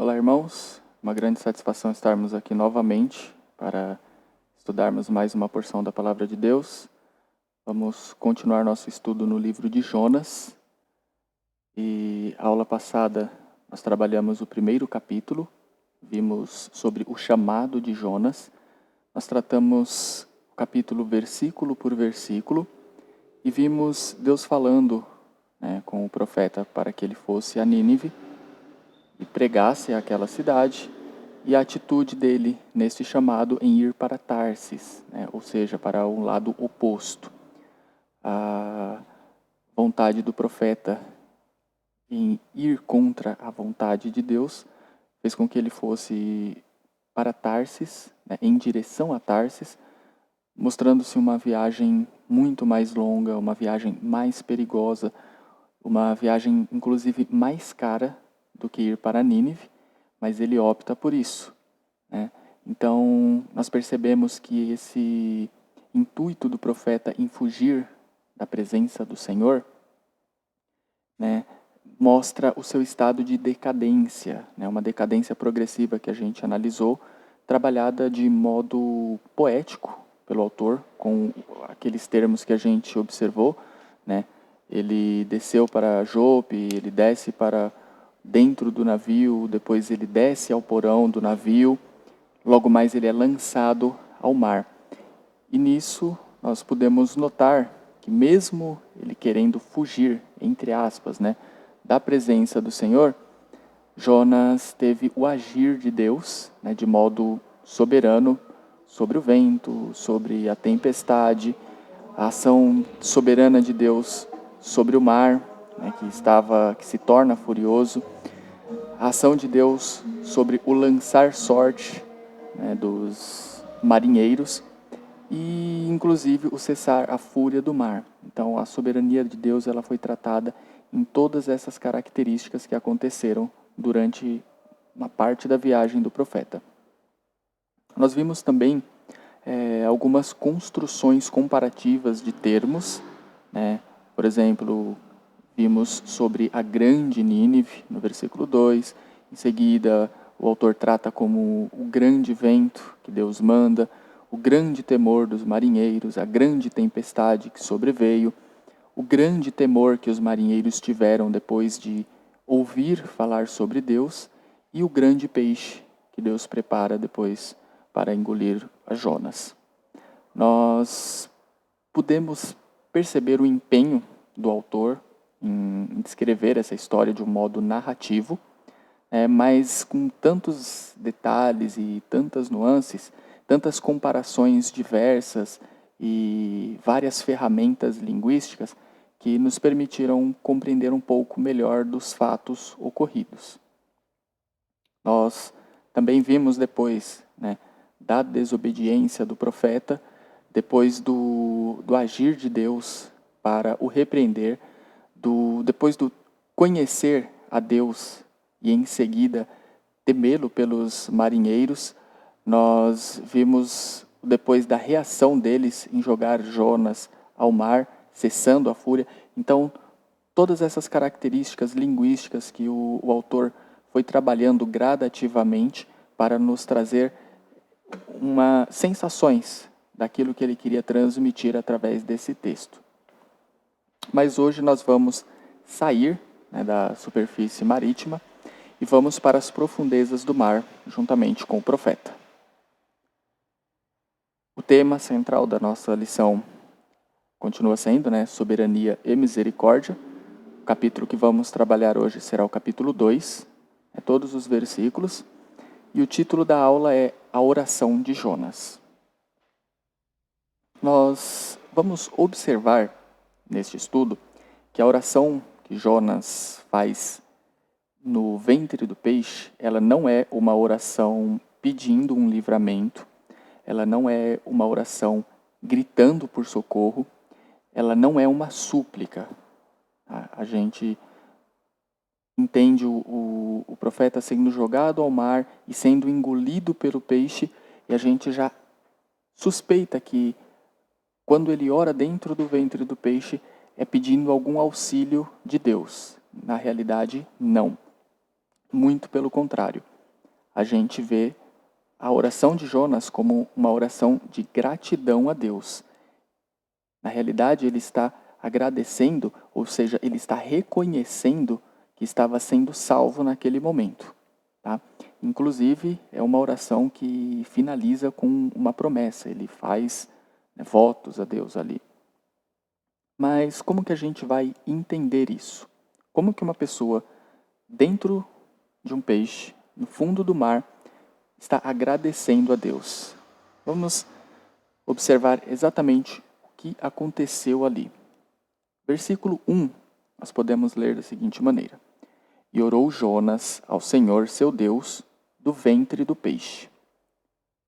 Olá, irmãos. Uma grande satisfação estarmos aqui novamente para estudarmos mais uma porção da Palavra de Deus. Vamos continuar nosso estudo no livro de Jonas. E a aula passada nós trabalhamos o primeiro capítulo, vimos sobre o chamado de Jonas. Nós tratamos o capítulo versículo por versículo e vimos Deus falando com o profeta para que ele fosse a Nínive e pregasse àquela cidade, e a atitude dele neste chamado em ir para Tarsis, ou seja, para um lado oposto. A vontade do profeta em ir contra a vontade de Deus fez com que ele fosse para Tarsis, em direção a Tarsis, mostrando-se uma viagem muito mais longa, uma viagem mais perigosa, uma viagem inclusive mais cara do que ir para Nínive, mas ele opta por isso. Então, nós percebemos que esse intuito do profeta em fugir da presença do Senhor, mostra o seu estado de decadência, uma decadência progressiva que a gente analisou, trabalhada de modo poético pelo autor, com aqueles termos que a gente observou. Ele desceu para Jope, ele desce para dentro do navio, depois ele desce ao porão do navio, logo mais ele é lançado ao mar. E nisso nós podemos notar que mesmo ele querendo fugir, entre aspas, da presença do Senhor, Jonas teve o agir de Deus, de modo soberano, sobre o vento, sobre a tempestade, a ação soberana de Deus sobre o mar, que se torna furioso, a ação de Deus sobre o lançar sorte dos marinheiros e, inclusive, o cessar a fúria do mar. Então, a soberania de Deus ela foi tratada em todas essas características que aconteceram durante uma parte da viagem do profeta. Nós vimos também algumas construções comparativas de termos, Por exemplo, vimos sobre a grande Nínive, no versículo 2. Em seguida, o autor trata como o grande vento que Deus manda, o grande temor dos marinheiros, a grande tempestade que sobreveio, o grande temor que os marinheiros tiveram depois de ouvir falar sobre Deus e o grande peixe que Deus prepara depois para engolir a Jonas. Nós podemos perceber o empenho do autor em descrever essa história de um modo narrativo, mas com tantos detalhes e tantas nuances, tantas comparações diversas e várias ferramentas linguísticas que nos permitiram compreender um pouco melhor dos fatos ocorridos. Nós também vimos depois da desobediência do profeta, depois do agir de Deus para o repreender, depois do conhecer a Deus e em seguida temê-lo pelos marinheiros, nós vimos depois da reação deles em jogar Jonas ao mar, cessando a fúria. Então, todas essas características linguísticas que o autor foi trabalhando gradativamente para nos trazer sensações daquilo que ele queria transmitir através desse texto. Mas hoje nós vamos sair da superfície marítima e vamos para as profundezas do mar, juntamente com o profeta. O tema central da nossa lição continua sendo soberania e misericórdia. O capítulo que vamos trabalhar hoje será o capítulo 2, todos os versículos, e o título da aula é A Oração de Jonas. Nós vamos observar neste estudo que a oração que Jonas faz no ventre do peixe, ela não é uma oração pedindo um livramento, ela não é uma oração gritando por socorro, ela não é uma súplica. A gente entende o profeta sendo jogado ao mar e sendo engolido pelo peixe, e a gente já suspeita que quando ele ora dentro do ventre do peixe, é pedindo algum auxílio de Deus. Na realidade, não. Muito pelo contrário. a gente vê a oração de Jonas como uma oração de gratidão a Deus. Na realidade, ele está agradecendo, ou seja, ele está reconhecendo que estava sendo salvo naquele momento. Tá? Inclusive, é uma oração que finaliza com uma promessa. Ele faz, né, votos a Deus ali. Mas como que a gente vai entender isso? Como que uma pessoa dentro de um peixe, no fundo do mar, está agradecendo a Deus? Vamos observar exatamente o que aconteceu ali. Versículo 1, nós podemos ler da seguinte maneira: E orou Jonas ao Senhor, seu Deus, do ventre do peixe.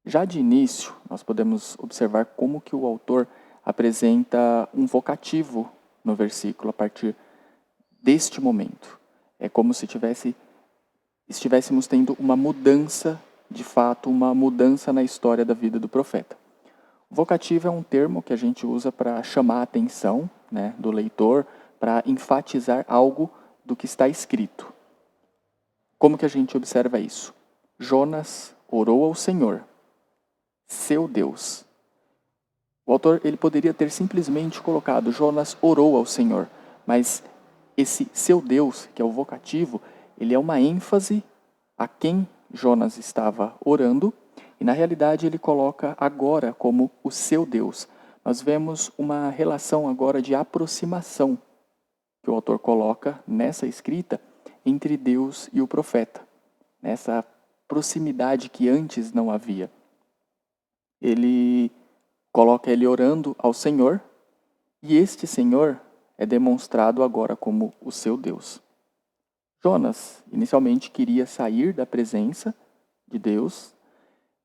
Já de início, nós podemos observar como que o autor apresenta um vocativo no versículo a partir deste momento. É como se estivéssemos tendo uma mudança, de fato, uma mudança na história da vida do profeta. O vocativo é um termo que a gente usa para chamar a atenção, né, do leitor, para enfatizar algo do que está escrito. Como que a gente observa isso? Jonas orou ao Senhor, seu Deus. O autor ele poderia ter simplesmente colocado Jonas orou ao Senhor, mas esse seu Deus, que é o vocativo, ele é uma ênfase a quem Jonas estava orando, e na realidade ele coloca agora como o seu Deus. Nós vemos uma relação agora de aproximação que o autor coloca nessa escrita entre Deus e o profeta, nessa proximidade que antes não havia. Ele coloca ele orando ao Senhor, e este Senhor é demonstrado agora como o seu Deus. Jonas inicialmente queria sair da presença de Deus,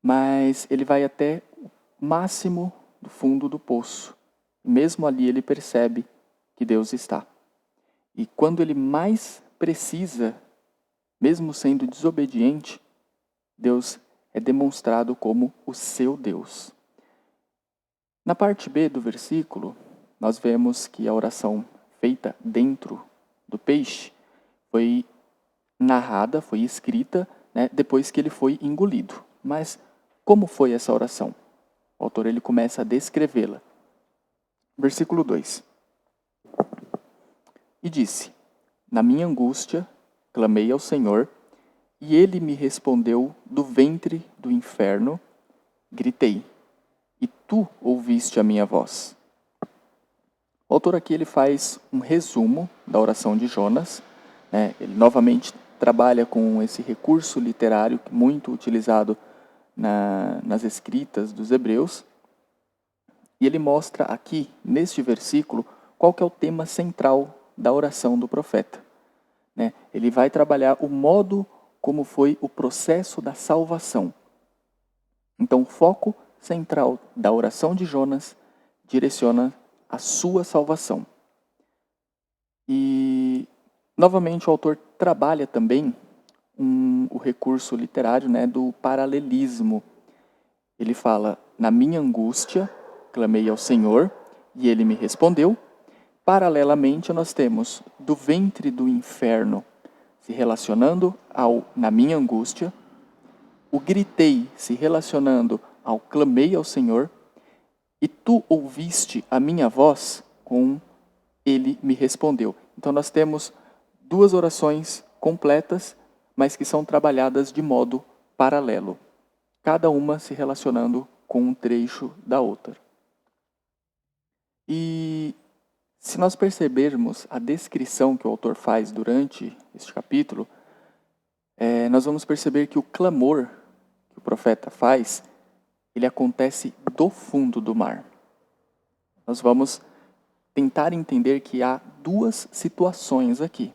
mas ele vai até o máximo do fundo do poço. Mesmo ali ele percebe que Deus está. E quando ele mais precisa, mesmo sendo desobediente, Deus é demonstrado como o seu Deus. Na parte B do versículo, nós vemos que a oração feita dentro do peixe foi narrada, foi escrita, né, depois que ele foi engolido. Mas como foi essa oração? O autor ele começa a descrevê-la. Versículo 2. E disse: Na minha angústia, clamei ao Senhor, e ele me respondeu do ventre do inferno, gritei, e tu ouviste a minha voz. O autor aqui ele faz um resumo da oração de Jonas, né? Ele novamente trabalha com esse recurso literário muito utilizado nas escritas dos hebreus, e ele mostra aqui, neste versículo, qual que é o tema central da oração do profeta. Né? Ele vai trabalhar o modo como foi o processo da salvação. Então, o foco central da oração de Jonas direciona a sua salvação. E, novamente, o autor trabalha também o recurso literário, né, do paralelismo. Ele fala, na minha angústia, clamei ao Senhor, e ele me respondeu. Paralelamente, nós temos do ventre do inferno se relacionando ao na minha angústia, o gritei se relacionando ao clamei ao Senhor, e tu ouviste a minha voz, com ele me respondeu. Então nós temos duas orações completas, mas que são trabalhadas de modo paralelo, cada uma se relacionando com um trecho da outra. E se nós percebermos a descrição que o autor faz durante este capítulo, nós vamos perceber que o clamor que o profeta faz, ele acontece do fundo do mar. Nós vamos tentar entender que há duas situações aqui.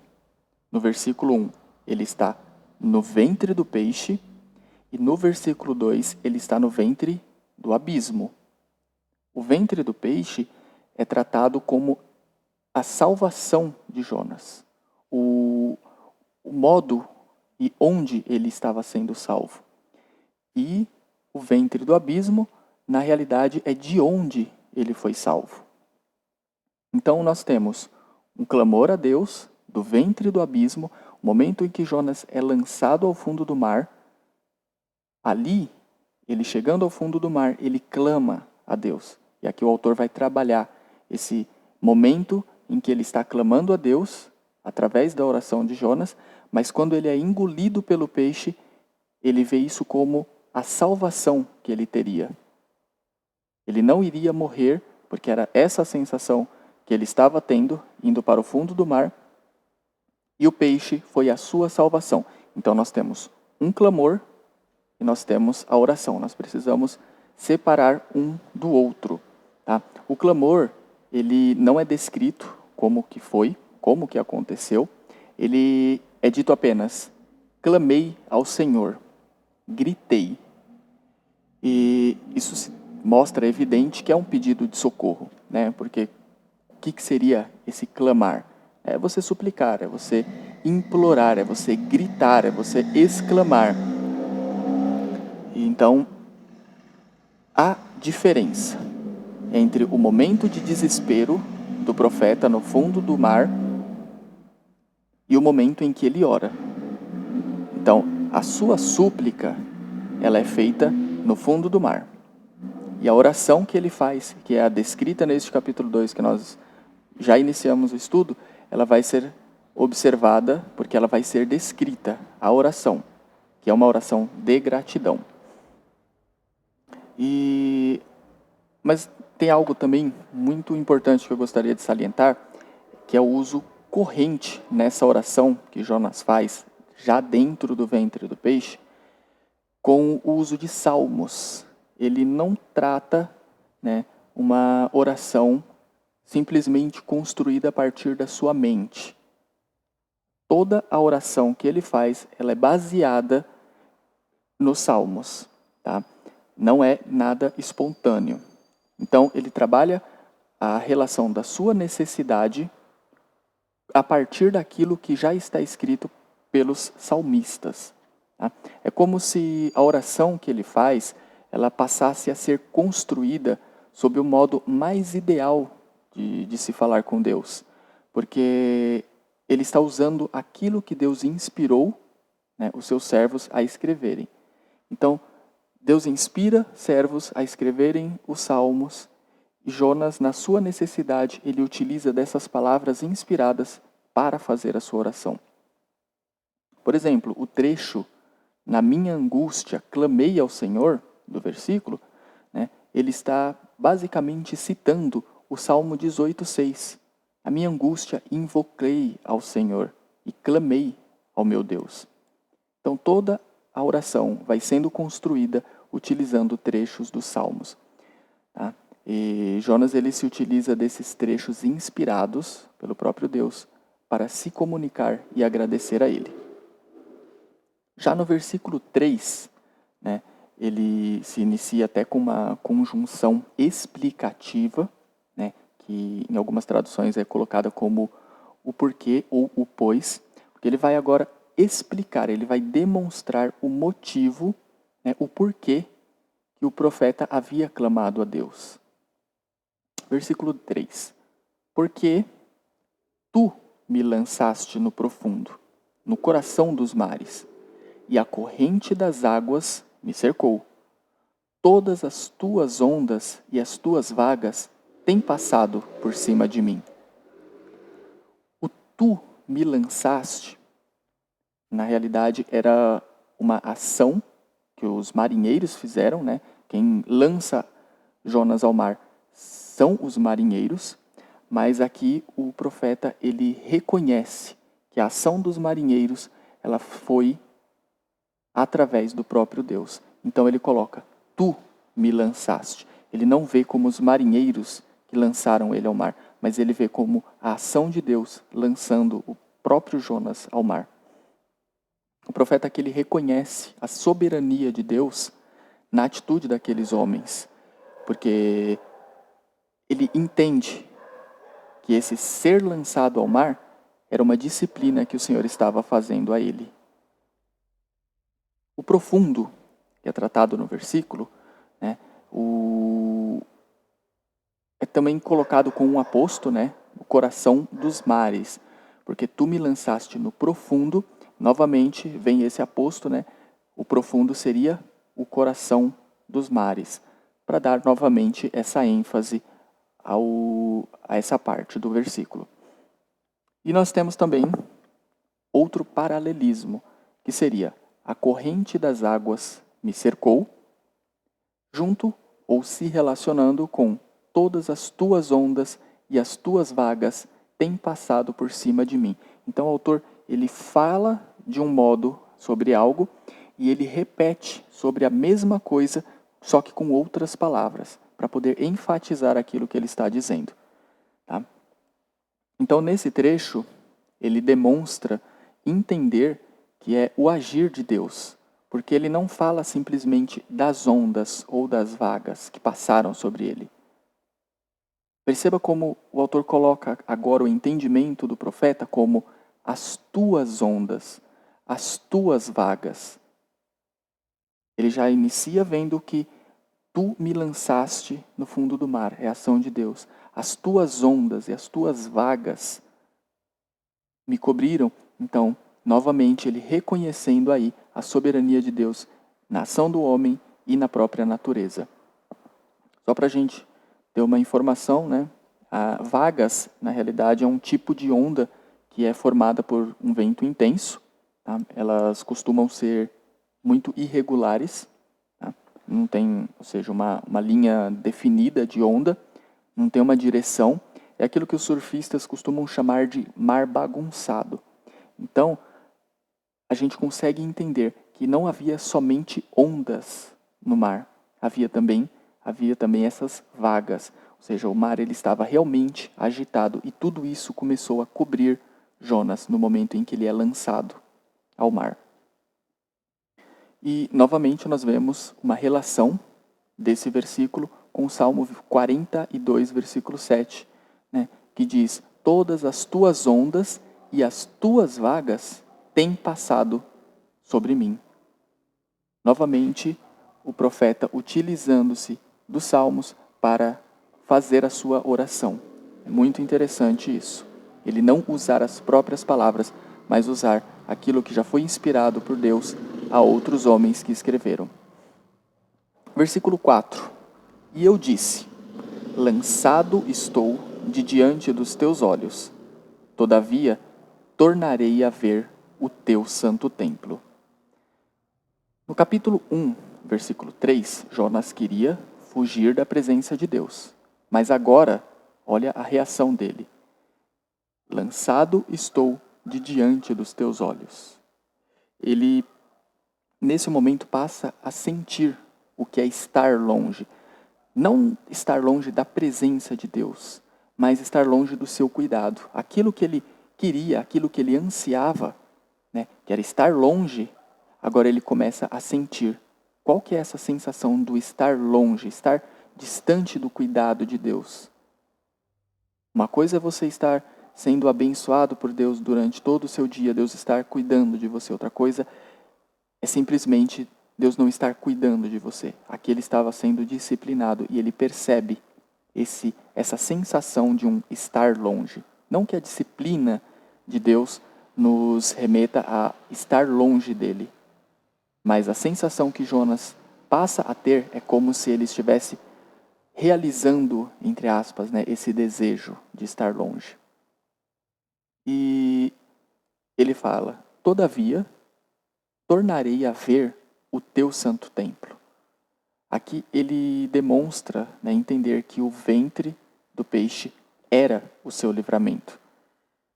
No versículo 1, ele está no ventre do peixe, e no versículo 2, ele está no ventre do abismo. O ventre do peixe é tratado como a salvação de Jonas, o modo e onde ele estava sendo salvo. E o ventre do abismo, na realidade, é de onde ele foi salvo. Então nós temos um clamor a Deus do ventre do abismo, o momento em que Jonas é lançado ao fundo do mar, ali, ele chegando ao fundo do mar, ele clama a Deus. E aqui o autor vai trabalhar esse momento em que ele está clamando a Deus, através da oração de Jonas, mas quando ele é engolido pelo peixe, ele vê isso como a salvação que ele teria. Ele não iria morrer, porque era essa a sensação que ele estava tendo, indo para o fundo do mar, e o peixe foi a sua salvação. Então nós temos um clamor e nós temos a oração. Nós precisamos separar um do outro. Tá? O clamor, ele não é descrito como que foi, como que aconteceu. Ele é dito apenas, clamei ao Senhor, gritei. E isso mostra evidente que é um pedido de socorro, né? Porque o que seria esse clamar? É você suplicar, é você implorar, é você gritar, é você exclamar. Então, há diferença entre o momento de desespero do profeta no fundo do mar e o momento em que ele ora. Então, a sua súplica, ela é feita no fundo do mar. E a oração que ele faz, que é a descrita neste capítulo 2, que nós já iniciamos o estudo, ela vai ser observada, porque ela vai ser descrita, a oração, que é uma oração de gratidão. Mas tem algo também muito importante que eu gostaria de salientar, que é o uso corrente nessa oração que Jonas faz, já dentro do ventre do peixe, com o uso de salmos. Ele não trata, né, uma oração simplesmente construída a partir da sua mente. Toda a oração que ele faz, ela é baseada nos salmos, tá? Não é nada espontâneo. Então, ele trabalha a relação da sua necessidade a partir daquilo que já está escrito pelos salmistas. Tá? É como se a oração que ele faz, ela passasse a ser construída sob o modo mais ideal de se falar com Deus. Porque ele está usando aquilo que Deus inspirou, né, os seus servos a escreverem. Então, Deus inspira servos a escreverem os salmos, e Jonas, na sua necessidade, ele utiliza dessas palavras inspiradas para fazer a sua oração. Por exemplo, o trecho, na minha angústia, clamei ao Senhor, do versículo, né, ele está basicamente citando o Salmo 18:6. A minha angústia invoquei ao Senhor e clamei ao meu Deus. Então toda a oração vai sendo construída utilizando trechos dos Salmos. Tá? E Jonas ele se utiliza desses trechos inspirados pelo próprio Deus para se comunicar e agradecer a Ele. Já no versículo 3, né, ele se inicia até com uma conjunção explicativa, né, que em algumas traduções é colocada como o porquê ou o pois, porque ele vai agora explicar, ele vai demonstrar o motivo, né, o porquê que o profeta havia clamado a Deus. Versículo 3. Porque tu me lançaste no profundo, no coração dos mares, e a corrente das águas me cercou. Todas as tuas ondas e as tuas vagas têm passado por cima de mim. O tu me lançaste, na realidade, era uma ação que os marinheiros fizeram, né? Quem lança Jonas ao mar são os marinheiros, mas aqui o profeta ele reconhece que a ação dos marinheiros ela foi através do próprio Deus. Então ele coloca, tu me lançaste. Ele não vê como os marinheiros que lançaram ele ao mar, mas ele vê como a ação de Deus lançando o próprio Jonas ao mar. O profeta aqui ele reconhece a soberania de Deus na atitude daqueles homens, porque ele entende que esse ser lançado ao mar era uma disciplina que o Senhor estava fazendo a ele. O profundo, que é tratado no versículo, né, é também colocado com um aposto, né, o coração dos mares, porque tu me lançaste no profundo. Novamente vem esse aposto, né, o profundo seria o coração dos mares, para dar novamente essa ênfase a essa parte do versículo. E nós temos também outro paralelismo, que seria: a corrente das águas me cercou, junto ou se relacionando com todas as tuas ondas e as tuas vagas têm passado por cima de mim. Então o autor, ele fala de um modo sobre algo e ele repete sobre a mesma coisa, só que com outras palavras, para poder enfatizar aquilo que ele está dizendo. Tá? Então nesse trecho, ele demonstra entender que é o agir de Deus, porque ele não fala simplesmente das ondas ou das vagas que passaram sobre ele. Perceba como o autor coloca agora o entendimento do profeta como as tuas ondas, as tuas vagas. Ele já inicia vendo que tu me lançaste no fundo do mar, é a ação de Deus. As tuas ondas e as tuas vagas me cobriram. Então, novamente, ele reconhecendo aí a soberania de Deus na ação do homem e na própria natureza. Só para a gente ter uma informação, né? Vagas, na realidade, é um tipo de onda que é formada por um vento intenso. Tá? Elas costumam ser muito irregulares. Tá? Não tem, ou seja, uma linha definida de onda. Não tem uma direção. É aquilo que os surfistas costumam chamar de mar bagunçado. Então, a gente consegue entender que não havia somente ondas no mar. Havia também essas vagas. Ou seja, o mar ele estava realmente agitado e tudo isso começou a cobrir Jonas no momento em que ele é lançado ao mar. E, novamente, nós vemos uma relação desse versículo com o Salmo 42, versículo 7, né, que diz: todas as tuas ondas e as tuas vagas têm passado sobre mim. Novamente, o profeta utilizando-se dos Salmos para fazer a sua oração. É muito interessante isso. Ele não usar as próprias palavras, mas usar aquilo que já foi inspirado por Deus a outros homens que escreveram. Versículo 4. E eu disse: lançado estou de diante dos teus olhos. Todavia, tornarei a ver o teu santo templo. No capítulo 1, versículo 3, Jonas queria fugir da presença de Deus. Mas agora, olha a reação dele. Lançado estou de diante dos teus olhos. Ele, nesse momento, passa a sentir o que é estar longe. Não estar longe da presença de Deus, mas estar longe do seu cuidado. Aquilo que ele queria, aquilo que ele ansiava, né, que era estar longe, agora ele começa a sentir. Qual que é essa sensação do estar longe, estar distante do cuidado de Deus? Uma coisa é você estar sendo abençoado por Deus durante todo o seu dia, Deus estar cuidando de você. Outra coisa é simplesmente Deus não estar cuidando de você. Aqui ele estava sendo disciplinado e ele percebe essa sensação de um estar longe. Não que a disciplina de Deus nos remeta a estar longe dele, mas a sensação que Jonas passa a ter é como se ele estivesse realizando, entre aspas, né, esse desejo de estar longe. E ele fala: todavia, tornarei a ver o teu santo templo. Aqui ele demonstra, né, entender que o ventre do peixe era o seu livramento.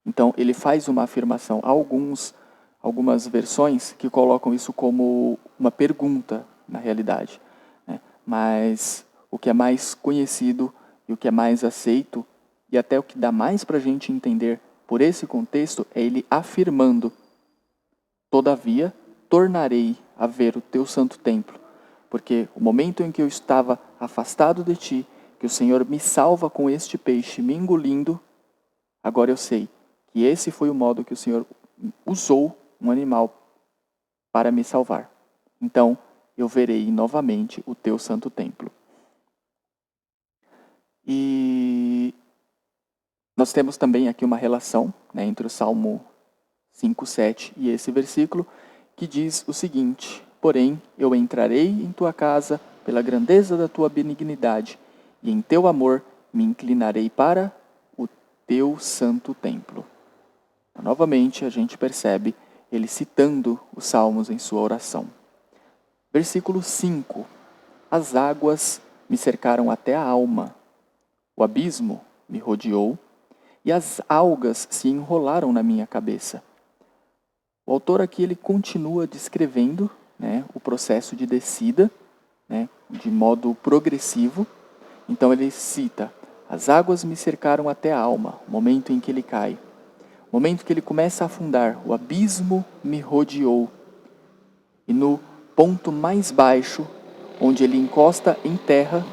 Então ele faz uma afirmação. Há algumas versões que colocam isso como uma pergunta, na realidade, né? Mas o que é mais conhecido e o que é mais aceito, e até o que dá mais para a gente entender por esse contexto, é ele afirmando: todavia, tornarei a ver o teu santo templo, porque o momento em que eu estava afastado de ti, que o Senhor me salva com este peixe me engolindo, agora eu sei que esse foi o modo que o Senhor usou um animal para me salvar. Então, eu verei novamente o teu santo templo. E nós temos também aqui uma relação, né, entre o Salmo 5:7 e esse versículo, que diz o seguinte: porém, eu entrarei em tua casa pela grandeza da tua benignidade, e em teu amor me inclinarei para o teu santo templo. Então, novamente, a gente percebe ele citando os salmos em sua oração. Versículo 5. As águas me cercaram até a alma, o abismo me rodeou, e as algas se enrolaram na minha cabeça. O autor aqui ele continua descrevendo, o processo de descida, de modo progressivo. Então ele cita: as águas me cercaram até a alma, o momento em que ele cai. O momento que ele começa a afundar, o abismo me rodeou. E no ponto mais baixo, onde ele encosta em terra,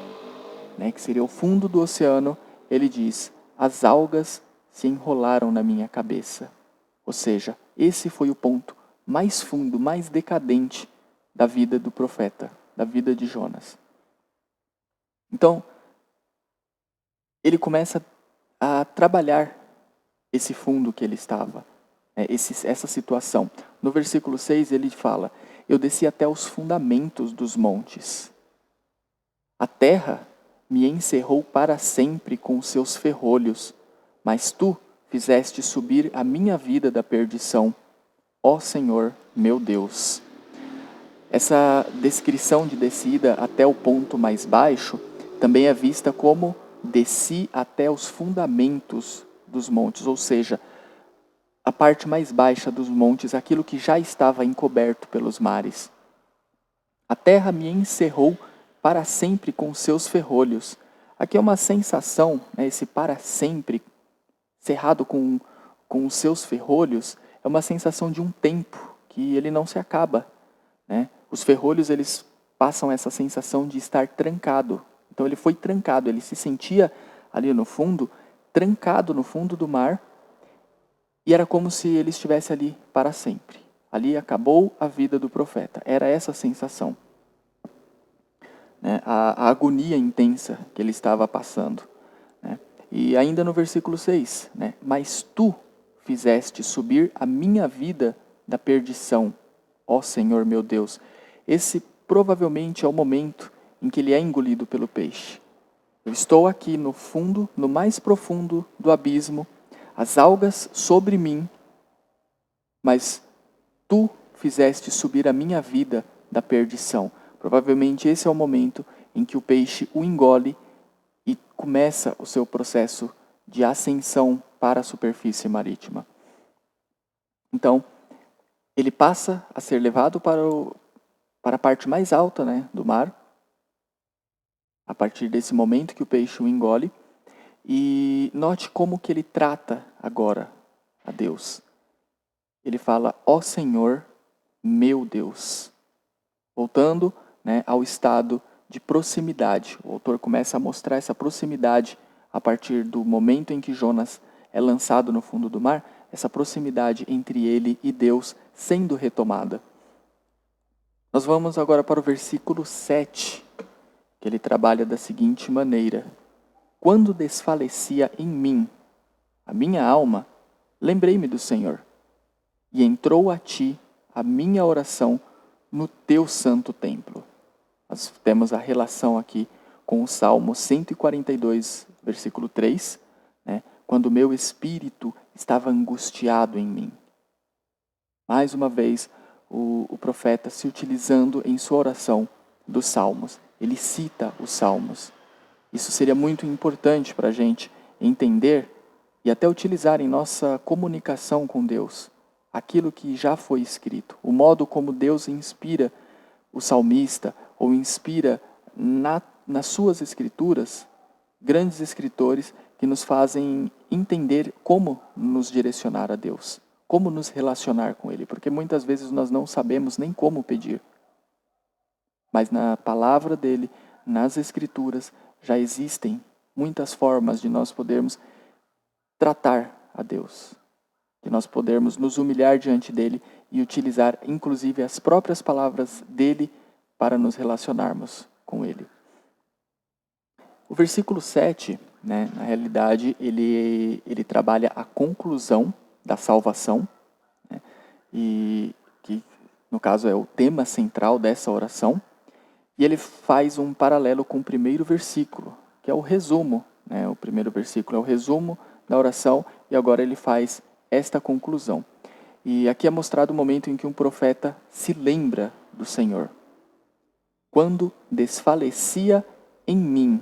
que seria o fundo do oceano, ele diz: as algas se enrolaram na minha cabeça. Ou seja, esse foi o ponto mais fundo, mais decadente da vida do profeta, da vida de Jonas. Então, ele começa a trabalhar esse fundo que ele estava, essa situação. No versículo 6 ele fala: eu desci até os fundamentos dos montes. A terra me encerrou para sempre com os seus ferrolhos, mas tu fizeste subir a minha vida da perdição, ó Senhor meu Deus. Essa descrição de descida até o ponto mais baixo também é vista como desci até os fundamentos dos montes, ou seja, a parte mais baixa dos montes, aquilo que já estava encoberto pelos mares. A terra me encerrou para sempre com seus ferrolhos. Aqui é uma sensação, esse para sempre, cerrado com os seus ferrolhos, é uma sensação de um tempo, que ele não se acaba. Os ferrolhos, eles passam essa sensação de estar trancado. Então ele foi trancado, ele se sentia ali no fundo, trancado no fundo do mar, e era como se ele estivesse ali para sempre. Ali acabou a vida do profeta. Era essa a sensação. A agonia intensa que ele estava passando. E ainda no versículo 6, mas tu fizeste subir a minha vida da perdição, ó Senhor meu Deus. Esse provavelmente é o momento em que ele é engolido pelo peixe. Eu estou aqui no fundo, no mais profundo do abismo, as algas sobre mim, mas tu fizeste subir a minha vida da perdição. Provavelmente esse é o momento em que o peixe o engole e começa o seu processo de ascensão para a superfície marítima. Então, ele passa a ser levado para a parte mais alta, do mar, a partir desse momento que o peixe o engole. E note como que ele trata agora a Deus. Ele fala: ó Senhor, meu Deus. Voltando ao estado de proximidade. O autor começa a mostrar essa proximidade a partir do momento em que Jonas é lançado no fundo do mar, essa proximidade entre ele e Deus sendo retomada. Nós vamos agora para o versículo 7, que ele trabalha da seguinte maneira: quando desfalecia em mim a minha alma, lembrei-me do Senhor, e entrou a ti a minha oração no teu santo templo. Nós temos a relação aqui com o Salmo 142, versículo 3, quando o meu espírito estava angustiado em mim. Mais uma vez, o profeta se utilizando em sua oração dos Salmos. Ele cita os Salmos. Isso seria muito importante para a gente entender e até utilizar em nossa comunicação com Deus aquilo que já foi escrito, o modo como Deus inspira o salmista ou inspira nas suas escrituras grandes escritores que nos fazem entender como nos direcionar a Deus, como nos relacionar com Ele, porque muitas vezes nós não sabemos nem como pedir. Mas na palavra dele, nas escrituras, já existem muitas formas de nós podermos tratar a Deus, de nós podermos nos humilhar diante dele e utilizar inclusive as próprias palavras dele para nos relacionarmos com ele. O versículo 7, na realidade, ele trabalha a conclusão da salvação, e que no caso é o tema central dessa oração, e ele faz um paralelo com o primeiro versículo, que é o resumo, né? O primeiro versículo é o resumo da oração, e agora ele faz esta conclusão. E aqui é mostrado o momento em que um profeta se lembra do Senhor. Quando desfalecia em mim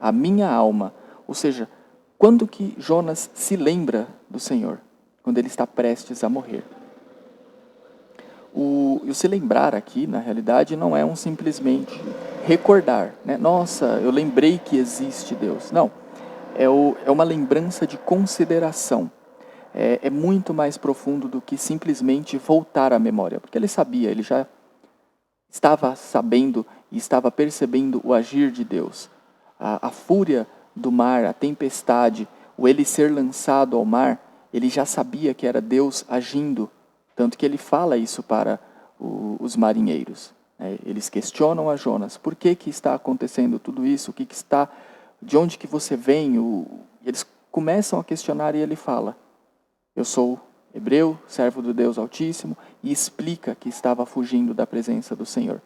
a minha alma, ou seja, quando que Jonas se lembra do Senhor? Quando ele está prestes a morrer. O se lembrar aqui, na realidade, não é um simplesmente recordar, né? Nossa, eu lembrei que existe Deus. Não, é uma lembrança de consideração. É muito mais profundo do que simplesmente voltar à memória, porque ele sabia, ele já estava sabendo e estava percebendo o agir de Deus. A fúria do mar, a tempestade, o ele ser lançado ao mar, ele já sabia que era Deus agindo, tanto que ele fala isso para os marinheiros. Eles questionam a Jonas, por que está acontecendo tudo isso? De onde que você vem? Eles começam a questionar e ele fala, eu sou hebreu, servo do Deus Altíssimo, e explica que estava fugindo da presença do Senhor.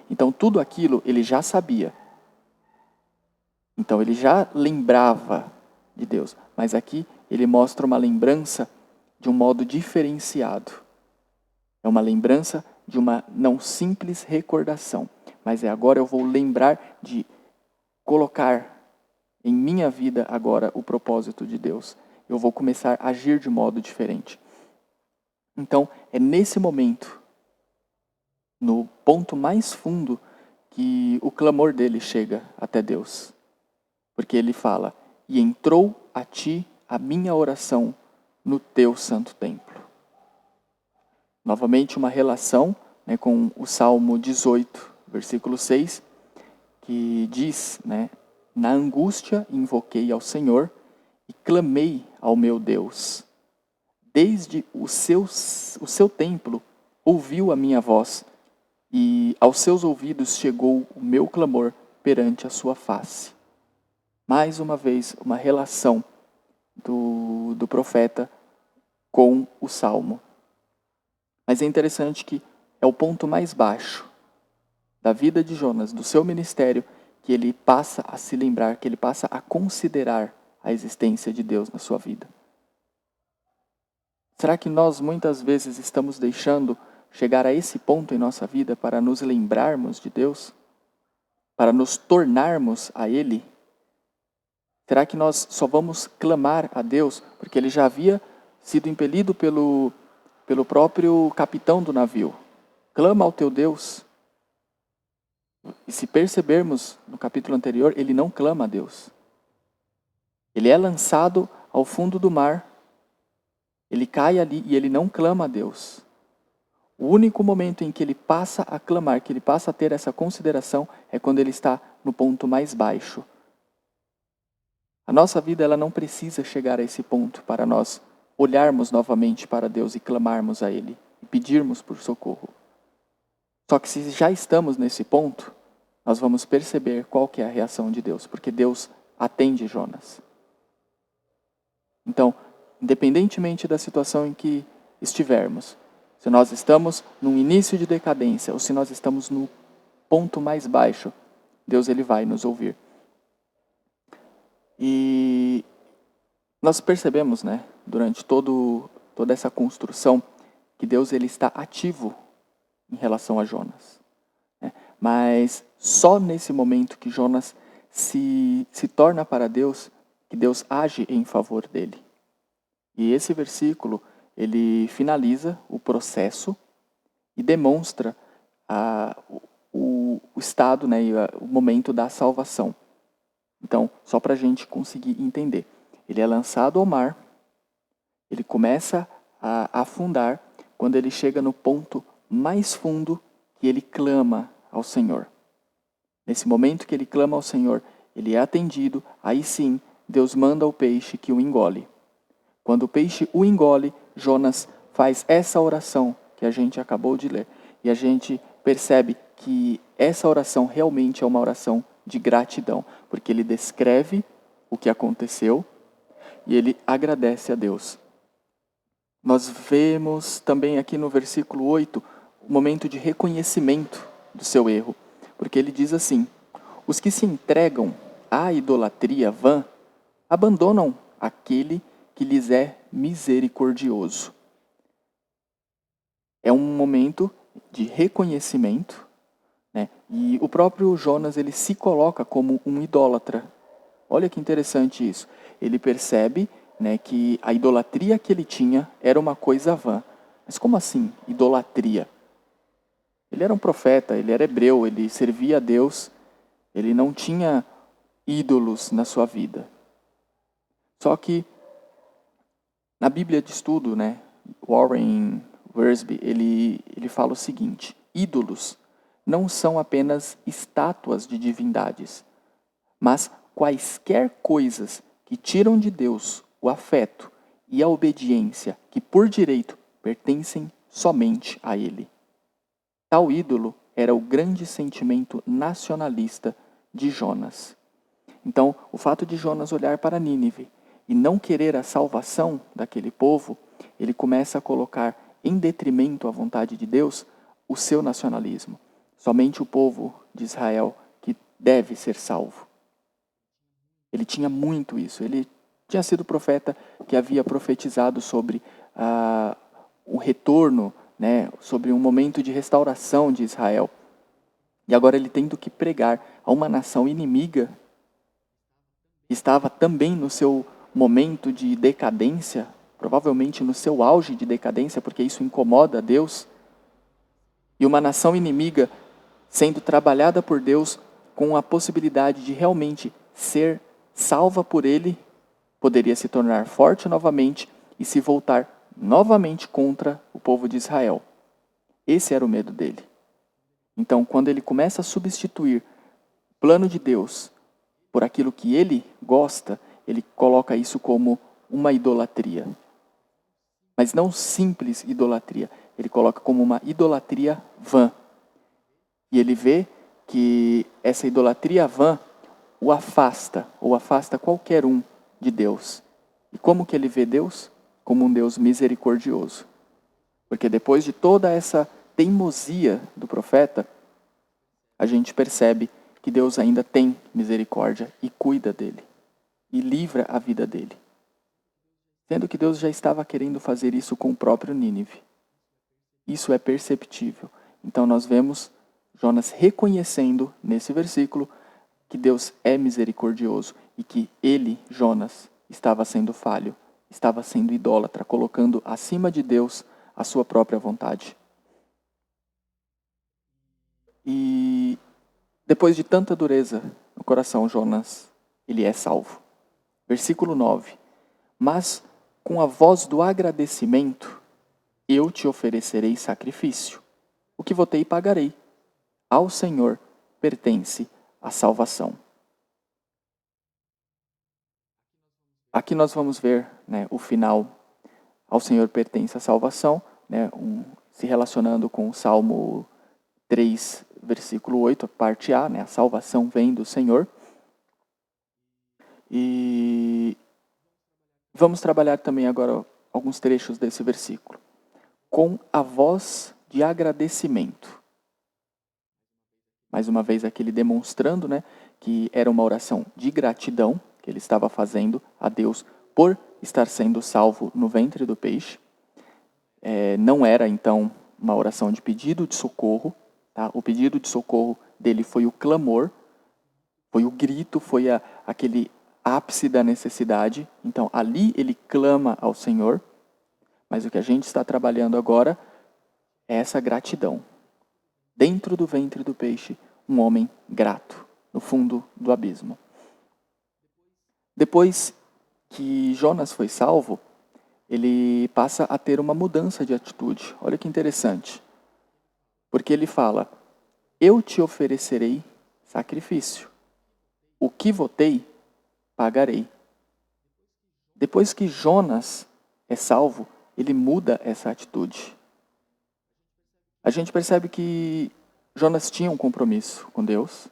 Então tudo aquilo ele já sabia. Então ele já lembrava de Deus, mas aqui ele mostra uma lembrança de um modo diferenciado. É uma lembrança de uma não simples recordação, mas agora eu vou lembrar de colocar em minha vida agora o propósito de Deus. Eu vou começar a agir de modo diferente. Então, é nesse momento, no ponto mais fundo, que o clamor dele chega até Deus. Porque ele fala, e entrou a ti a minha oração no teu santo templo. Novamente uma relação, né, com o Salmo 18, versículo 6, que diz, né, na angústia invoquei ao Senhor e clamei ao meu Deus. Desde o seu templo ouviu a minha voz e aos seus ouvidos chegou o meu clamor perante a sua face. Mais uma vez, uma relação do profeta com o Salmo. Mas é interessante que é o ponto mais baixo da vida de Jonas, do seu ministério, que ele passa a se lembrar, que ele passa a considerar a existência de Deus na sua vida. Será que nós muitas vezes estamos deixando chegar a esse ponto em nossa vida para nos lembrarmos de Deus? Para nos tornarmos a Ele? Será que nós só vamos clamar a Deus porque ele já havia sido impelido pelo próprio capitão do navio? Clama ao teu Deus. E se percebermos no capítulo anterior, ele não clama a Deus. Ele é lançado ao fundo do mar. Ele cai ali e ele não clama a Deus. O único momento em que ele passa a clamar, que ele passa a ter essa consideração, é quando ele está no ponto mais baixo. A nossa vida ela não precisa chegar a esse ponto para nós olharmos novamente para Deus e clamarmos a Ele, e pedirmos por socorro. Só que se já estamos nesse ponto, nós vamos perceber qual que é a reação de Deus, porque Deus atende Jonas. Então, independentemente da situação em que estivermos, se nós estamos no início de decadência ou se nós estamos no ponto mais baixo, Deus ele vai nos ouvir. E nós percebemos, né, durante toda essa construção, que Deus ele está ativo em relação a Jonas. Né? Mas só nesse momento que Jonas se torna para Deus, que Deus age em favor dele. E esse versículo, ele finaliza o processo e demonstra o estado, né, e o momento da salvação. Então, só para a gente conseguir entender. Ele é lançado ao mar, ele começa a afundar, quando ele chega no ponto mais fundo, que ele clama ao Senhor. Nesse momento que ele clama ao Senhor, ele é atendido, aí sim, Deus manda o peixe que o engole. Quando o peixe o engole, Jonas faz essa oração que a gente acabou de ler. E a gente percebe que essa oração realmente é uma oração de gratidão, porque ele descreve o que aconteceu e ele agradece a Deus. Nós vemos também aqui no versículo 8 o momento de reconhecimento do seu erro. Porque ele diz assim: os que se entregam à idolatria vã abandonam aquele que lhes é misericordioso. É um momento de reconhecimento, né? E o próprio Jonas ele se coloca como um idólatra. Olha que interessante isso. Ele percebe, né, que a idolatria que ele tinha era uma coisa vã. Mas como assim, idolatria? Ele era um profeta, ele era hebreu, ele servia a Deus, ele não tinha ídolos na sua vida. Só que na Bíblia de Estudo, né, Warren Wiersbe, ele fala o seguinte: ídolos não são apenas estátuas de divindades, mas quaisquer coisas que tiram de Deus o afeto e a obediência que por direito pertencem somente a Ele. Tal ídolo era o grande sentimento nacionalista de Jonas. Então, o fato de Jonas olhar para Nínive e não querer a salvação daquele povo, ele começa a colocar em detrimento à vontade de Deus o seu nacionalismo. Somente o povo de Israel que deve ser salvo. Ele tinha muito isso. Ele tinha sido profeta que havia profetizado sobre o retorno, né, sobre um momento de restauração de Israel. E agora ele tendo que pregar a uma nação inimiga, que estava também no seu momento de decadência, provavelmente no seu auge de decadência, porque isso incomoda a Deus. E uma nação inimiga sendo trabalhada por Deus com a possibilidade de realmente ser salva por Ele, poderia se tornar forte novamente e se voltar novamente contra o povo de Israel. Esse era o medo dele. Então, quando ele começa a substituir o plano de Deus por aquilo que ele gosta, ele coloca isso como uma idolatria. Mas não simples idolatria, ele coloca como uma idolatria vã. E ele vê que essa idolatria vã o afasta, ou afasta qualquer um de Deus. E como que ele vê Deus? Como um Deus misericordioso. Porque depois de toda essa teimosia do profeta, a gente percebe que Deus ainda tem misericórdia e cuida dele. E livra a vida dele. Sendo que Deus já estava querendo fazer isso com o próprio Nínive. Isso é perceptível. Então nós vemos Jonas reconhecendo nesse versículo que Deus é misericordioso e que ele, Jonas, estava sendo falho, estava sendo idólatra, colocando acima de Deus a sua própria vontade. E depois de tanta dureza no coração, Jonas, ele é salvo. Versículo 9. Mas com a voz do agradecimento, eu te oferecerei sacrifício. O que votei pagarei. Ao Senhor pertence a salvação. Aqui nós vamos ver, né, o final. Ao Senhor pertence a salvação, né, se relacionando com o Salmo 3, versículo 8, a parte A, né, a salvação vem do Senhor. E vamos trabalhar também agora alguns trechos desse versículo. Com a voz de agradecimento. Mais uma vez aqui ele demonstrando, né, que era uma oração de gratidão que ele estava fazendo a Deus por estar sendo salvo no ventre do peixe. Não era, então, uma oração de pedido de socorro. Tá? O pedido de socorro dele foi o clamor, foi o grito, foi aquele ápice da necessidade. Então, ali ele clama ao Senhor. Mas o que a gente está trabalhando agora é essa gratidão. Dentro do ventre do peixe, um homem grato, no fundo do abismo. Depois que Jonas foi salvo, ele passa a ter uma mudança de atitude. Olha que interessante. Porque ele fala, eu te oferecerei sacrifício. O que votei, pagarei. Depois que Jonas é salvo, ele muda essa atitude. A gente percebe que Jonas tinha um compromisso com Deus,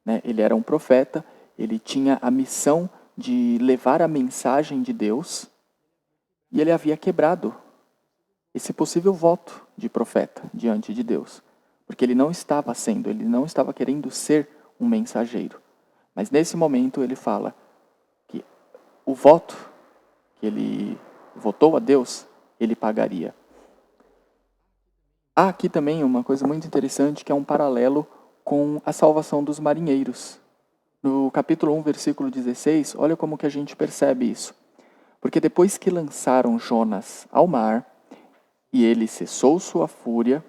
né? Ele era um profeta, ele tinha a missão de levar a mensagem de Deus e ele havia quebrado esse possível voto de profeta diante de Deus. Porque ele não estava querendo ser um mensageiro. Mas nesse momento ele fala que o voto que ele votou a Deus, ele pagaria. Há aqui também uma coisa muito interessante, que é um paralelo com a salvação dos marinheiros. No capítulo 1, versículo 16, olha como que a gente percebe isso. Porque depois que lançaram Jonas ao mar, e ele cessou sua fúria,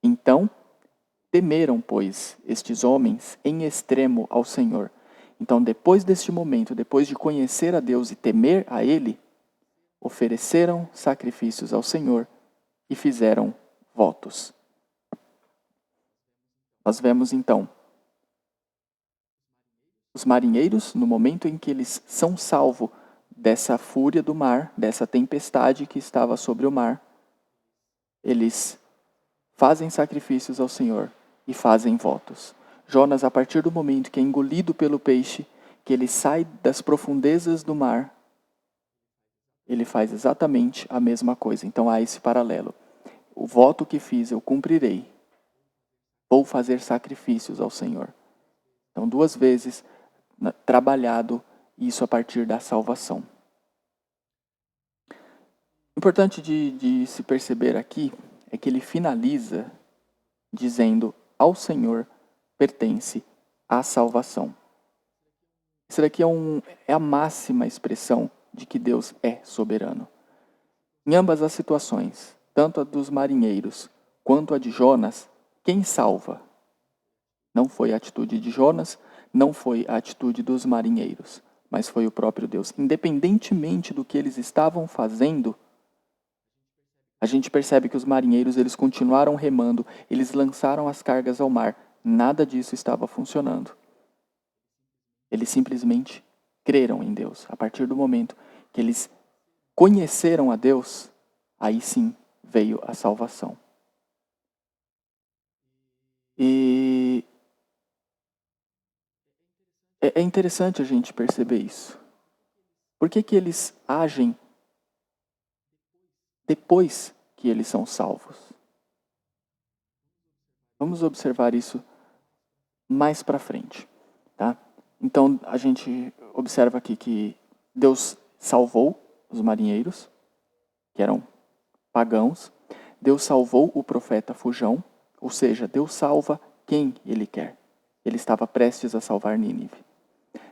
então temeram, pois, estes homens em extremo ao Senhor. Então, depois deste momento, depois de conhecer a Deus e temer a Ele, ofereceram sacrifícios ao Senhor e fizeram votos. Nós vemos, então, os marinheiros, no momento em que eles são salvos dessa fúria do mar, dessa tempestade que estava sobre o mar, eles fazem sacrifícios ao Senhor e fazem votos. Jonas, a partir do momento que é engolido pelo peixe, que ele sai das profundezas do mar, ele faz exatamente a mesma coisa. Então há esse paralelo. O voto que fiz eu cumprirei. Vou fazer sacrifícios ao Senhor. Então, 2 vezes trabalhado isso a partir da salvação. Importante de se perceber aqui é que ele finaliza dizendo: ao Senhor pertence a salvação. Isso daqui é a máxima expressão de que Deus é soberano. Em ambas as situações, tanto a dos marinheiros quanto a de Jonas, quem salva? Não foi a atitude de Jonas, não foi a atitude dos marinheiros, mas foi o próprio Deus. Independentemente do que eles estavam fazendo, a gente percebe que os marinheiros, eles continuaram remando, eles lançaram as cargas ao mar. Nada disso estava funcionando. Eles simplesmente creram em Deus. A partir do momento que eles conheceram a Deus, aí sim veio a salvação. E é interessante a gente perceber isso. Por que eles agem depois que eles são salvos? Vamos observar isso mais para frente, tá? Então, a gente observa aqui que Deus salvou os marinheiros, que eram pagãos. Deus salvou o profeta Fujão, ou seja, Deus salva quem Ele quer. Ele estava prestes a salvar Nínive.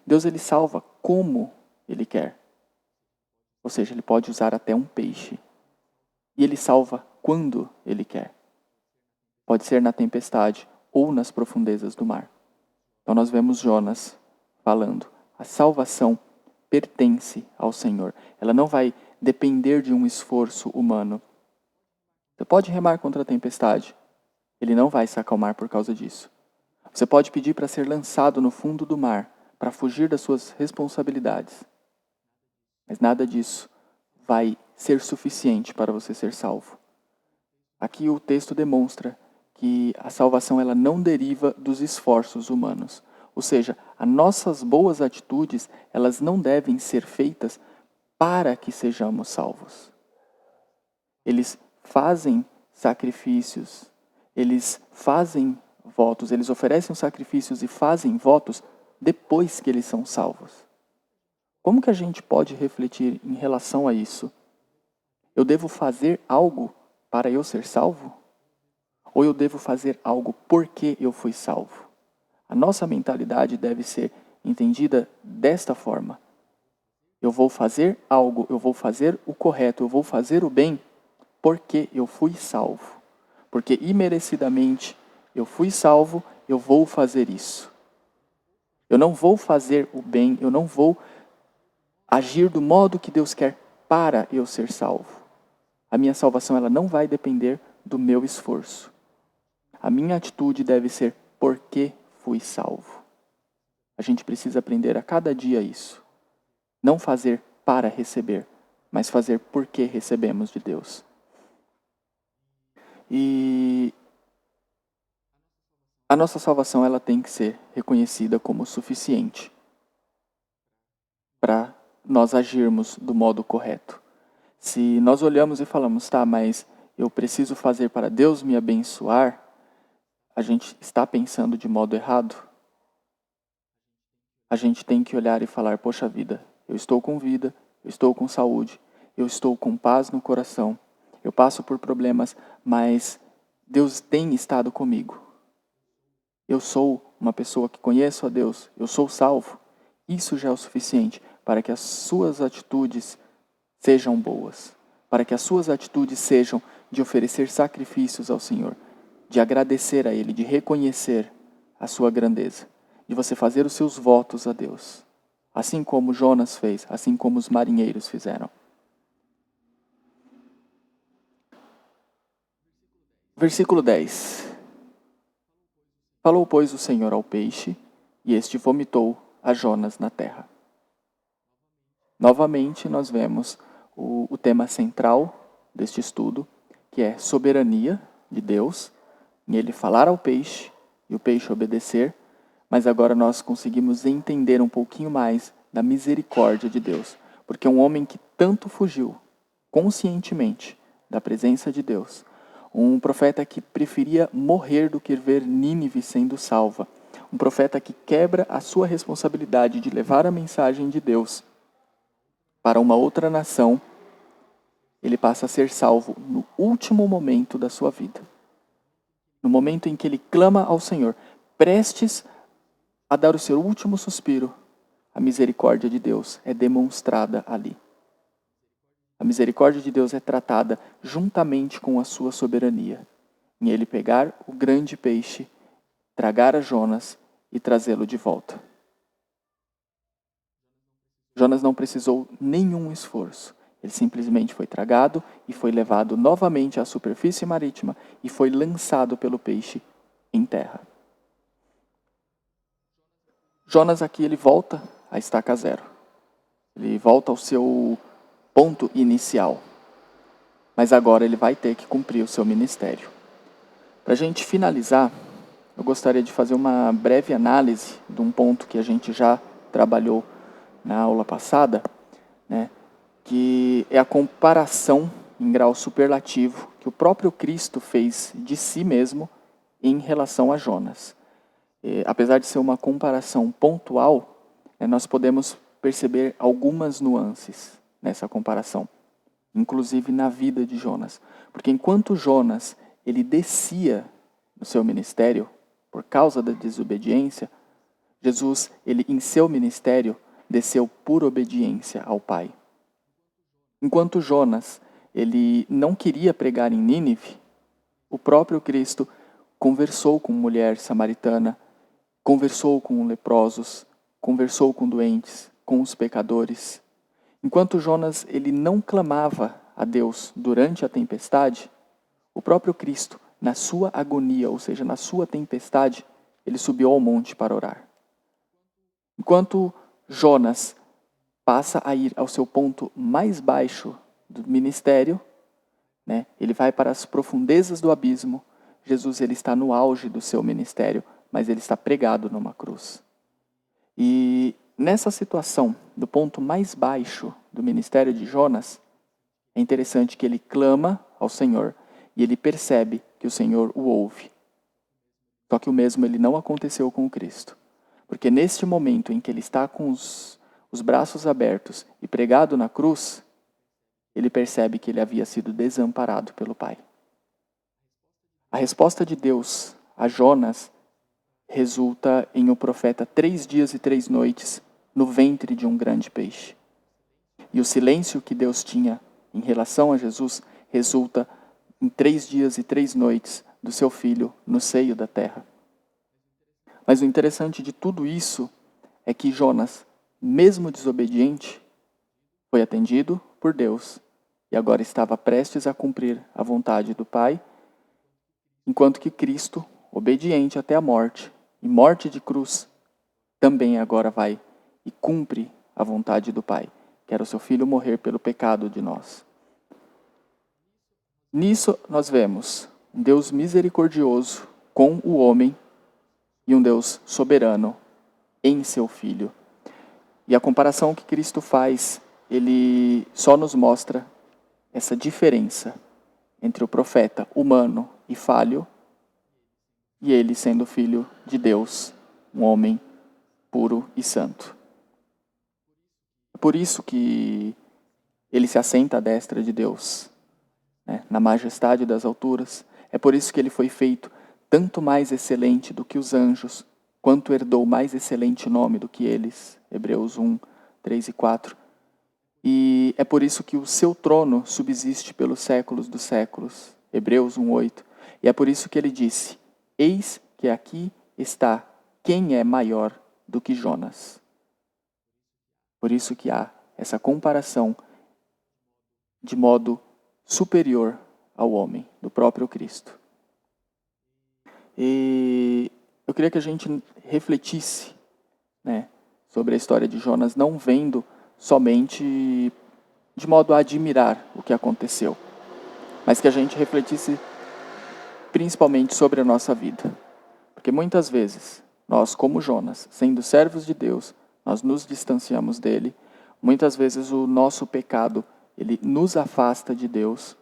Deus, Ele salva como Ele quer. Ou seja, Ele pode usar até um peixe. E Ele salva quando Ele quer. Pode ser na tempestade ou nas profundezas do mar. Então nós vemos Jonas falando: a salvação pertence ao Senhor. Ela não vai depender de um esforço humano. Você pode remar contra a tempestade. Ele não vai se acalmar por causa disso. Você pode pedir para ser lançado no fundo do mar, para fugir das suas responsabilidades. Mas nada disso vai ser suficiente para você ser salvo. Aqui o texto demonstra que a salvação ela não deriva dos esforços humanos. Ou seja, as nossas boas atitudes, elas não devem ser feitas para que sejamos salvos. Eles fazem sacrifícios, eles fazem votos, eles oferecem sacrifícios e fazem votos depois que eles são salvos. Como que a gente pode refletir em relação a isso? Eu devo fazer algo para eu ser salvo? Ou eu devo fazer algo porque eu fui salvo? A nossa mentalidade deve ser entendida desta forma. Eu vou fazer algo, eu vou fazer o correto, eu vou fazer o bem porque eu fui salvo. Porque imerecidamente eu fui salvo, eu vou fazer isso. Eu não vou fazer o bem, eu não vou agir do modo que Deus quer para eu ser salvo. A minha salvação ela não vai depender do meu esforço. A minha atitude deve ser porque fui salvo. A gente precisa aprender a cada dia isso. Não fazer para receber, mas fazer porque recebemos de Deus. E a nossa salvação ela tem que ser reconhecida como suficiente para nós agirmos do modo correto. Se nós olhamos e falamos, tá, mas eu preciso fazer para Deus me abençoar, a gente está pensando de modo errado. A gente tem que olhar e falar, poxa vida, eu estou com vida, eu estou com saúde, eu estou com paz no coração, eu passo por problemas, mas Deus tem estado comigo. Eu sou uma pessoa que conheço a Deus, eu sou salvo. Isso já é o suficiente para que as suas atitudes sejam boas, para que as suas atitudes sejam de oferecer sacrifícios ao Senhor, de agradecer a Ele, de reconhecer a sua grandeza, de você fazer os seus votos a Deus, assim como Jonas fez, assim como os marinheiros fizeram. Versículo 10. Falou, pois, o Senhor ao peixe, e este vomitou a Jonas na terra. Novamente, nós vemos o tema central deste estudo, que é soberania de Deus, em Ele falar ao peixe e o peixe obedecer, mas agora nós conseguimos entender um pouquinho mais da misericórdia de Deus, porque um homem que tanto fugiu conscientemente da presença de Deus, um profeta que preferia morrer do que ver Nínive sendo salva, um profeta que quebra a sua responsabilidade de levar a mensagem de Deus para uma outra nação, ele passa a ser salvo no último momento da sua vida. No momento em que ele clama ao Senhor, prestes a dar o seu último suspiro, a misericórdia de Deus é demonstrada ali. A misericórdia de Deus é tratada juntamente com a sua soberania, em ele pegar o grande peixe, tragar a Jonas e trazê-lo de volta. Jonas não precisou nenhum esforço. Ele simplesmente foi tragado e foi levado novamente à superfície marítima e foi lançado pelo peixe em terra. Jonas aqui ele volta à estaca zero. Ele volta ao seu ponto inicial. Mas agora ele vai ter que cumprir o seu ministério. Para a gente finalizar, eu gostaria de fazer uma breve análise de um ponto que a gente já trabalhou na aula passada, né, que é a comparação em grau superlativo que o próprio Cristo fez de si mesmo em relação a Jonas. Apesar de ser uma comparação pontual, nós podemos perceber algumas nuances nessa comparação, inclusive na vida de Jonas. Porque enquanto Jonas ele descia no seu ministério por causa da desobediência, Jesus, ele em seu ministério, desceu por obediência ao Pai. Enquanto Jonas, ele não queria pregar em Nínive, o próprio Cristo conversou com mulher samaritana, conversou com leprosos, conversou com doentes, com os pecadores. Enquanto Jonas, ele não clamava a Deus durante a tempestade, o próprio Cristo, na sua agonia, ou seja, na sua tempestade, ele subiu ao monte para orar. Enquanto Jonas passa a ir ao seu ponto mais baixo do ministério, né? Ele vai para as profundezas do abismo. Jesus ele está no auge do seu ministério, mas ele está pregado numa cruz. E nessa situação, do ponto mais baixo do ministério de Jonas, é interessante que ele clama ao Senhor e ele percebe que o Senhor o ouve. Só que o mesmo ele não aconteceu com o Cristo. Porque neste momento em que ele está com os braços abertos e pregado na cruz, ele percebe que ele havia sido desamparado pelo Pai. A resposta de Deus a Jonas resulta em o profeta 3 dias e 3 noites no ventre de um grande peixe. E o silêncio que Deus tinha em relação a Jesus resulta em 3 dias e 3 noites do seu filho no seio da terra. Mas o interessante de tudo isso é que Jonas, mesmo desobediente, foi atendido por Deus e agora estava prestes a cumprir a vontade do Pai, enquanto que Cristo, obediente até a morte, e morte de cruz, também agora vai e cumpre a vontade do Pai, que era o seu Filho morrer pelo pecado de nós. Nisso nós vemos um Deus misericordioso com o homem e um Deus soberano em seu Filho. E a comparação que Cristo faz, ele só nos mostra essa diferença entre o profeta humano e falho e ele sendo filho de Deus, um homem puro e santo. É por isso que ele se assenta à destra de Deus, né, na majestade das alturas. É por isso que ele foi feito tanto mais excelente do que os anjos, quanto herdou mais excelente nome do que eles. Hebreus 1, 3 e 4. E é por isso que o seu trono subsiste pelos séculos dos séculos. Hebreus 1, 8. E é por isso que ele disse: eis que aqui está quem é maior do que Jonas. Por isso que há essa comparação de modo superior ao homem, do próprio Cristo. E eu queria que a gente refletisse, né, sobre a história de Jonas, não vendo somente de modo a admirar o que aconteceu, mas que a gente refletisse principalmente sobre a nossa vida. Porque muitas vezes, nós como Jonas, sendo servos de Deus, nós nos distanciamos dele. Muitas vezes o nosso pecado, ele nos afasta de Deus,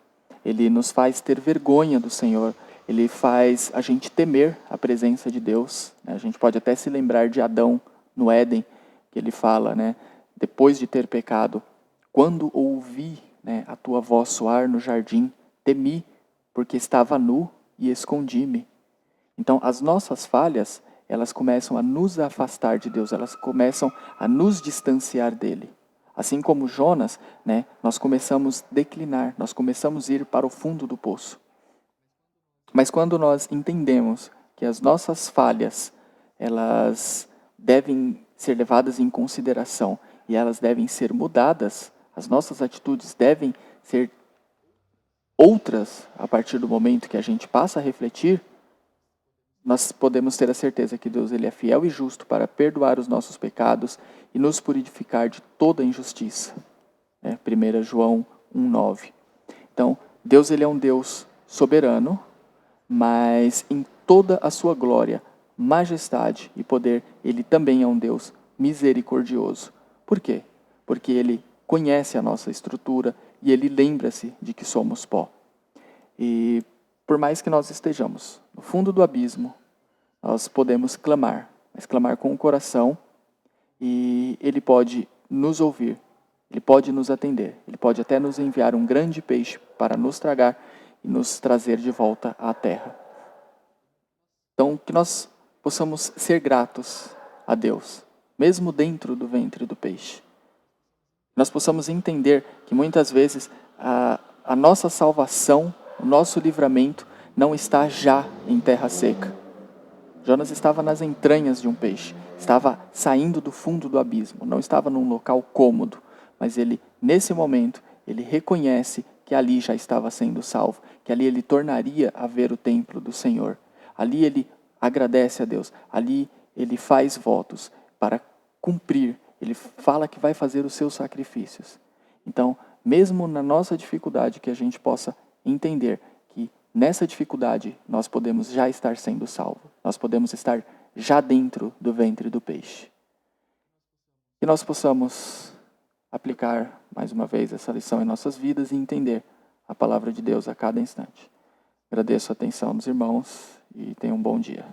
ele nos faz ter vergonha do Senhor, ele faz a gente temer a presença de Deus. A gente pode até se lembrar de Adão no Éden, que ele fala, né, depois de ter pecado: quando ouvi, né, a tua voz soar no jardim, temi, porque estava nu e escondi-me. Então, as nossas falhas, elas começam a nos afastar de Deus, elas começam a nos distanciar dele. Assim como Jonas, né, nós começamos a declinar, nós começamos a ir para o fundo do poço. Mas quando nós entendemos que as nossas falhas, elas devem ser levadas em consideração e elas devem ser mudadas, as nossas atitudes devem ser outras a partir do momento que a gente passa a refletir, nós podemos ter a certeza que Deus, ele é fiel e justo para perdoar os nossos pecados e nos purificar de toda injustiça. 1 João 1,9. Então, Deus, ele é um Deus soberano, mas em toda a sua glória, majestade e poder, ele também é um Deus misericordioso. Por quê? Porque ele conhece a nossa estrutura e ele lembra-se de que somos pó. E por mais que nós estejamos no fundo do abismo, nós podemos clamar, mas clamar com o coração, e ele pode nos ouvir, ele pode nos atender, ele pode até nos enviar um grande peixe para nos tragar e nos trazer de volta à terra. Então, que nós possamos ser gratos a Deus, mesmo dentro do ventre do peixe. Nós possamos entender que muitas vezes a nossa salvação, o nosso livramento não está já em terra seca. Jonas estava nas entranhas de um peixe, estava saindo do fundo do abismo, não estava num local cômodo, mas ele, nesse momento, ele reconhece que ali já estava sendo salvo, que ali ele tornaria a ver o templo do Senhor. Ali ele agradece a Deus, ali ele faz votos para cumprir, ele fala que vai fazer os seus sacrifícios. Então, mesmo na nossa dificuldade, que a gente possa entender que nessa dificuldade nós podemos já estar sendo salvos, nós podemos estar já dentro do ventre do peixe. Que nós possamos aplicar mais uma vez essa lição em nossas vidas e entender a palavra de Deus a cada instante. Agradeço a atenção dos irmãos e tenham um bom dia.